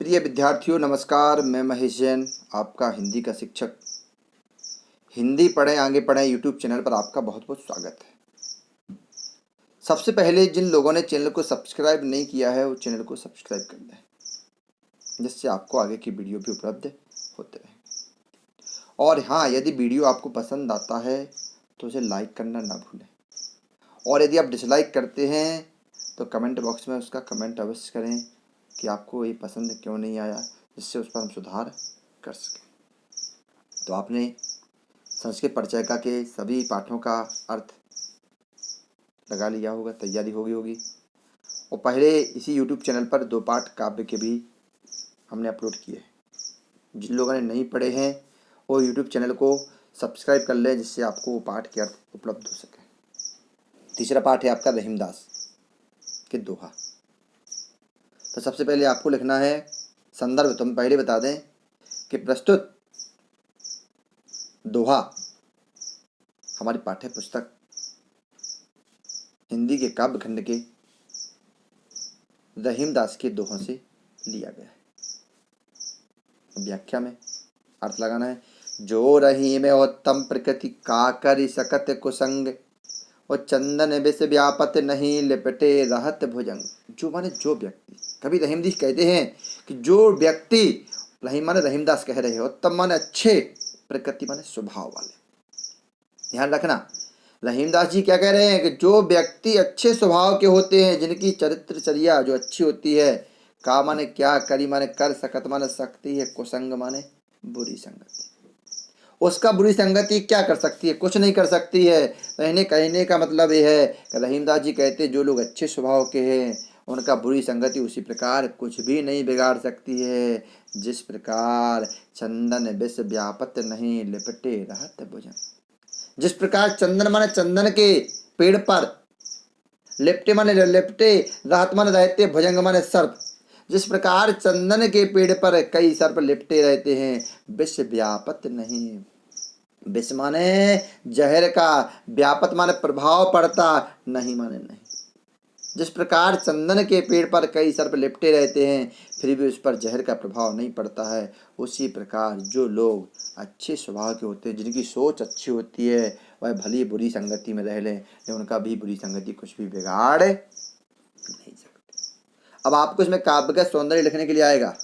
प्रिय विद्यार्थियों नमस्कार। मैं महेश जैन, आपका हिंदी का शिक्षक। हिंदी पढ़ें आगे पढ़ें यूट्यूब चैनल पर आपका बहुत बहुत स्वागत है। सबसे पहले जिन लोगों ने चैनल को सब्सक्राइब नहीं किया है वो चैनल को सब्सक्राइब कर लें, जिससे आपको आगे की वीडियो भी उपलब्ध होते रहे। और हाँ, यदि वीडियो आपको पसंद आता है तो उसे लाइक करना ना भूलें, और यदि आप डिसलाइक करते हैं तो कमेंट बॉक्स में उसका कमेंट अवश्य करें कि आपको ये पसंद क्यों नहीं आया, जिससे उस पर हम सुधार कर सकें। तो आपने संस्कृत परिचयिका के सभी पाठों का अर्थ लगा लिया होगा, तैयारी हो गई होगी। और पहले इसी YouTube चैनल पर 2 पाठ काव्य के भी हमने अपलोड किए हैं। जिन लोगों ने नहीं पढ़े हैं वो YouTube चैनल को सब्सक्राइब कर लें, जिससे आपको वो पाठ के अर्थ उपलब्ध हो सके। तीसरा पाठ है आपका रहीमदास के दोहा। तो सबसे पहले आपको लिखना है संदर्भ। तो हम पहले बता दें कि प्रस्तुत दोहा हमारी पाठ्य पुस्तक हिंदी के काव्य खंड के रहीमदास के दोहों से लिया गया है। व्याख्या में अर्थ लगाना है। जो रहीम उत्तम प्रकृति का करि सकत कुसंग, और चंदन विष व्यापत नहीं लिपटे रहत भुजंग। जो माने जो व्यक्ति, कभी रहीमदास कहते हैं कि जो व्यक्ति, रहीम माने रहीमदास कह रहे हो, उत्तम माने अच्छे, प्रकृति माने स्वभाव वाले। ध्यान रखना, रहीमदास जी क्या कह रहे हैं कि जो व्यक्ति अच्छे स्वभाव के होते हैं, जिनकी चरित्रचर्या जो अच्छी होती है, का माने क्या, करी माने कर, सकत माने सकती है, कुसंग माने बुरी संगति। उसका बुरी संगति क्या कर सकती है? कुछ नहीं कर सकती है। तो इन्हें कहने का मतलब यह है कि रहीमदास जी कहते जो लोग अच्छे स्वभाव के हैं उनका बुरी संगति उसी प्रकार कुछ भी नहीं बिगाड़ सकती है, जिस प्रकार चंदन विष व्यापत नहीं लिपटे रहत भुजंग। जिस प्रकार चंदन माने चंदन के पेड़ पर, लिपटे माने लिपटे, रहत माने रहते, भुजंग माने सर्प। जिस प्रकार चंदन के पेड़ पर कई सर्प लिपटे रहते हैं, विष व्यापत नहीं, विष माने जहर का, व्यापत माने प्रभाव पड़ता, नहीं माने नहीं। जिस प्रकार चंदन के पेड़ पर कई सर्प लिपटे रहते हैं फिर भी उस पर जहर का प्रभाव नहीं पड़ता है, उसी प्रकार जो लोग अच्छे स्वभाव के होते हैं, जिनकी सोच अच्छी होती है, वह भली बुरी संगति में रह लें, लेकिन उनका भी बुरी संगति कुछ भी बिगाड़ नहीं सकती। अब आपको इसमें काव्य का सौंदर्य लिखने के लिए आएगा,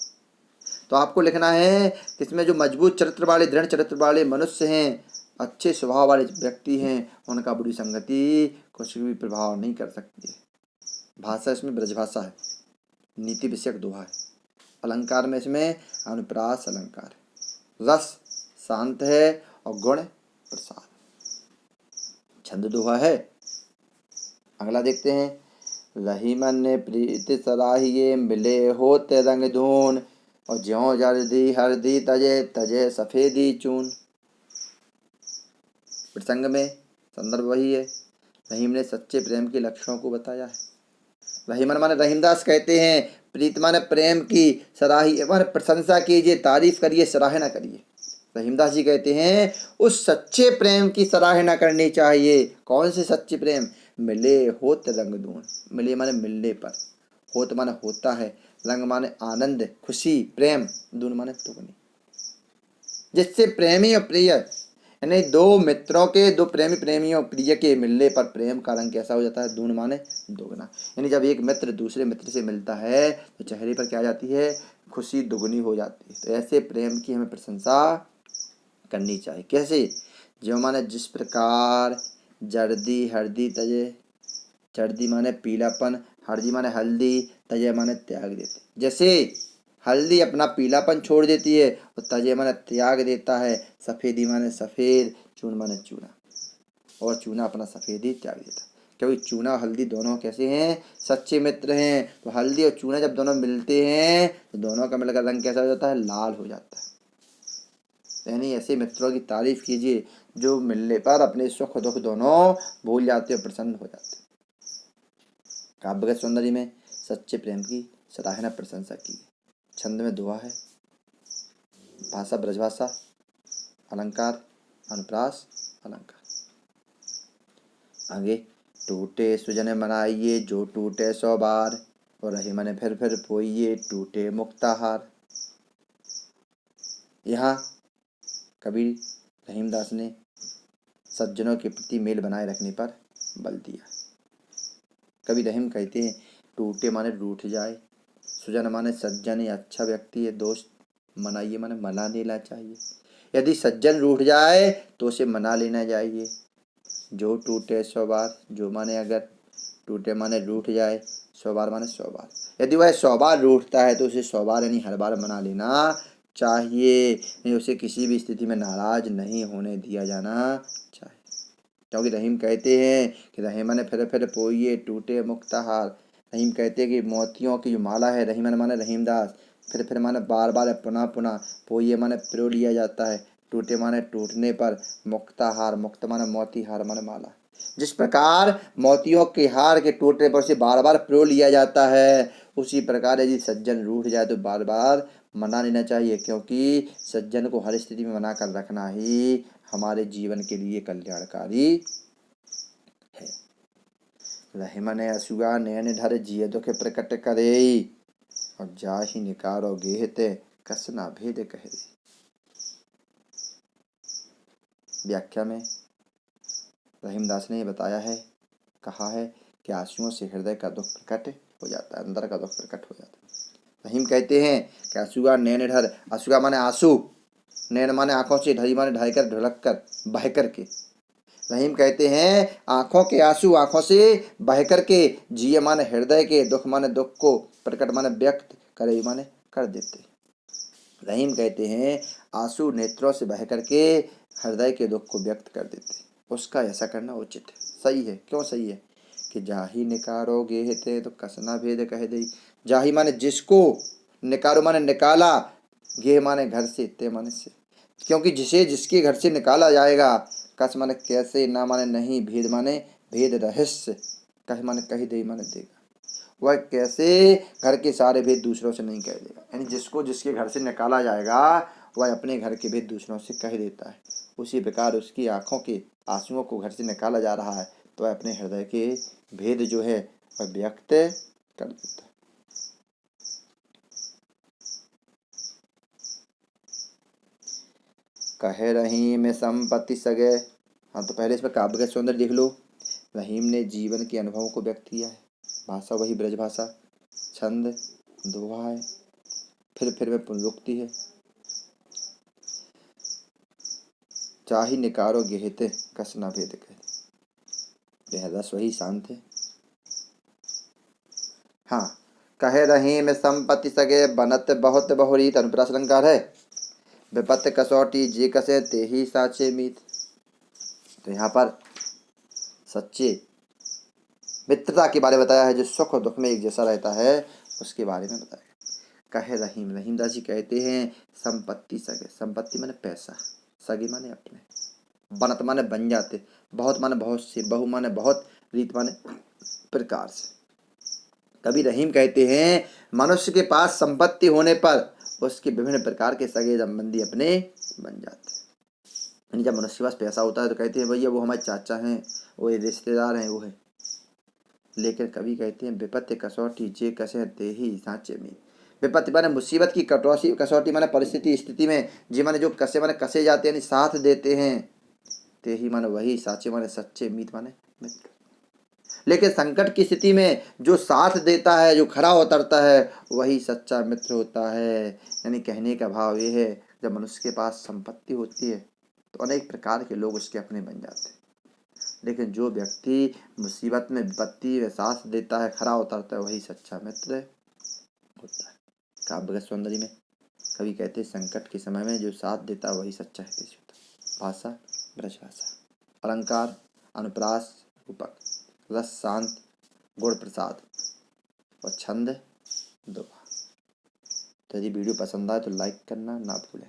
तो आपको लिखना है कि इसमें जो मजबूत चरित्र वाले, दृढ़ चरित्र वाले मनुष्य हैं, अच्छे स्वभाव वाले व्यक्ति हैं, उनका बुरी संगति कुछ भी प्रभाव नहीं कर सकती है। भाषा इसमें ब्रजभाषा है, नीति विषयक दोहा है। अलंकार में इसमें अनुप्रास अलंकार है, रस शांत है और गुण प्रसाद। छंद दोहा है। अगला देखते हैं। रहीमन ने प्रीति सराहिए, मिले होते रंग धून, और ज्यों जर्दी हरदी तजे, तजे सफेदी चून। प्रसंग में संदर्भ वही है। रहीम ने सच्चे प्रेम के लक्षणों को बताया है। रहीमन माने रहीमदास कहते हैं प्रीत माने प्रेम की, सराही माने प्रशंसा कीजिए, तारीफ करिए, सराहना करिए। रहीमदास जी कहते हैं उस सच्चे प्रेम की सराहना करनी चाहिए। कौन से सच्चे प्रेम? मिले होत रंग दून। मिले माने मिलने पर, होत माने होता है, रंग माने आनंद, खुशी, प्रेम, दून माने दुगनी। जिससे प्रेमी और प्रिय, यानी दो मित्रों के, दो प्रेमी प्रेमियों प्रिय के मिलने पर प्रेम का रंग कैसा हो जाता है? दून माने दोगुना। यानी जब एक मित्र दूसरे मित्र से मिलता है तो चेहरे पर क्या आ जाती है? खुशी दुगनी हो जाती है। तो ऐसे प्रेम की हमें प्रशंसा करनी चाहिए। कैसे? जो माने जिस प्रकार जर्दी हरदी तजे, जर्दी माने पीलापन, हरदी माने हल्दी, तजे माने त्याग देते। जैसे हल्दी अपना पीलापन छोड़ देती है और तजे माने त्याग देता है, सफ़ेदी माने सफ़ेद, चून माने चूना, और चूना अपना सफ़ेदी त्याग देता है। क्योंकि चूना और हल्दी दोनों कैसे हैं? सच्चे मित्र हैं। तो हल्दी और चूना जब दोनों मिलते हैं तो दोनों का मिलकर रंग कैसा हो जाता है? लाल हो जाता है। यानी ऐसे मित्रों की तारीफ कीजिए जो मिलने पर अपने सुख दुख दोनों भूल जाते और प्रसन्न हो जाते। काव्य के सौंदर्य में सच्चे प्रेम की सराहना प्रशंसा की। छंद में दोहा है। भाषा ब्रजभाषा, अलंकार अनुप्रास अलंकार। आगे टूटे सुजन मनाइए, जो टूटे 100 बार, और रही माने फिर पोइए टूटे मुक्ताहार। यहाँ कबीर रहीमदास ने सज्जनों के प्रति मेल बनाए रखने पर बल दिया। कभी रहीम कहते हैं टूटे माने रूठ जाए, सुजन माने सज्जन या अच्छा व्यक्ति है, दोस्त मनाइए माने मना लेना चाहिए। यदि सज्जन रूठ जाए तो उसे मना लेना चाहिए। जो टूटे 100 बार, जो माने अगर टूटे माने रूठ जाए 100 बार माने 100 बार, यदि वह 100 बार रूठता है तो उसे 100 बार यानी हर बार मना लेना चाहिए, नहीं उसे किसी भी स्थिति में नाराज नहीं होने दिया जाना चाहिए। क्योंकि रहीम कहते हैं कि रहीम माने फिर पोइए टूटे मुक्ताहार। रहीम कहते हैं कि मोतियों की जो माला है, रहीम माने रहीमदास, फिर माने बार बार पुनः पुनः, पोइए माने पिरो लिया जाता है, टूटे माने टूटने पर, मुक्ताहार मुक्त माने मोती, हार माने माला। जिस प्रकार मोतियों के हार के टूटने पर उसे बार बार पिरो लिया जाता है, उसी प्रकार यदि सज्जन रूठ जाए तो बार बार मना लेना चाहिए, क्योंकि सज्जन को हर स्थिति में मना कर रखना ही हमारे जीवन के लिए कल्याणकारी है। रहे मने असुआ नैन ढर जिय दुख प्रकट करे, और जाहि निकारो गेहते कसना भेद कहे। व्याख्या में रहीमदास ने बताया है, कहा है कि आंसुओं से हृदय का दुख प्रकट हो जाता है, अंदर का दुख प्रकट हो जाता है। रहीम कहते हैं कि असुआ नैन ढर, असुआ माने आंसू, नैन माने आंखों से, ढरी माने ढाई कर, ढुलक कर, बह कर के। रहीम कहते हैं आंखों के आंसू आंखों से बह कर के, जिये माने हृदय के, दुख माने दुख को, प्रकट माने व्यक्त, करे माने कर देते। रहीम कहते हैं आंसू नेत्रों से बह करके हृदय के दुख को व्यक्त कर देते, उसका ऐसा करना उचित है, सही है। क्यों सही है कि जाहि निकारो गेहते तो कसना भेद कह दे। जाहि माने जिसको, निकारो माने निकाला, गेह माने घर से, ते माने से, क्योंकि जिसे जिसके घर से निकाला जाएगा, कस माने कैसे, ना माने नहीं, भेद माने भेद रहस्य, कह माने कही दे माने देगा, वह कैसे घर के सारे भेद दूसरों से नहीं कह देगा। यानी जिसको जिसके घर से निकाला जाएगा वह अपने घर के भेद दूसरों से कह देता है। उसी प्रकार उसकी आंखों के आंसुओं को घर से निकाला जा रहा है तो वह अपने हृदय के भेद जो है वह व्यक्त कर देता है। कहे रहीम संपत्ति सगे। हाँ, तो पहले इसमें काव्य का सौंदर्य देख लो। रहीम ने जीवन के अनुभवों को व्यक्त किया है, भाषा वही ब्रज भाषा, छंद दोहा है, फिर में पुनरुक्ति है। चाहि निकारो गेहते कसना भेद कहे, यह रस वही शांत है। हाँ, कहे रहीम संपत्ति सगे, बनत बहुत बहुरीत, अनुप्रास अलंकार है। विपत कसौटी जे कसे ते ही साचे मीत। तो यहाँ पर सच्चे मित्रता के बारे में बताया है, जो सुख और दुख में एक जैसा रहता है, उसके बारे में बताया। कहे रहीम, रहीमदास जी कहते हैं संपत्ति सगे, संपत्ति माने पैसा, सगे माने अपने, बनत माने बन जाते, बहुत माने बहुत से, बहु माने बहुत, रीत माने प्रकार से। कभी रहीम कहते हैं मनुष्य के पास संपत्ति होने पर उसके विभिन्न प्रकार के सगे संबंधी अपने बन जाते हैं। जब मनुष्य के पास पैसा होता है तो कहते हैं भैया वो हमारे चाचा हैं, वो रिश्तेदार हैं, वो है। लेकिन कभी कहते हैं विपत्ति कसौटी जे कसे ते ही सांचे में। विपत्ति माने मुसीबत की कटौती, कसौटी माने परिस्थिति स्थिति में, जी माने जो कसे माने कसे जाते हैं, साथ देते हैं, ते ही माने वही, साचे माने सच्चे, मीत माने मित्र। लेकिन संकट की स्थिति में जो साथ देता है, जो खड़ा उतरता है, वही सच्चा मित्र होता है। यानी कहने का भाव ये है, जब मनुष्य के पास संपत्ति होती है तो अनेक प्रकार के लोग उसके अपने बन जाते हैं, लेकिन जो व्यक्ति मुसीबत में, विपत्ति में साथ देता है, खड़ा उतरता है, वही सच्चा मित्र होता है। काव्य का सौंदर्य में कभी कहते हैं संकट के समय में जो साथ देता है वही सच्चा हितैषी होता है। भाषा ब्रज भाषा, अलंकार अनुप्रास रूपक, रस शांत, गुण प्रसाद, और छंद दोहा। तो यदि वीडियो पसंद आए तो लाइक करना ना भूलें,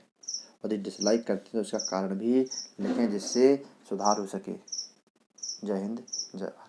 और यदि डिसलाइक करते हैं तो उसका कारण भी लिखें जिससे सुधार हो सके। जय हिंद, जय भारत।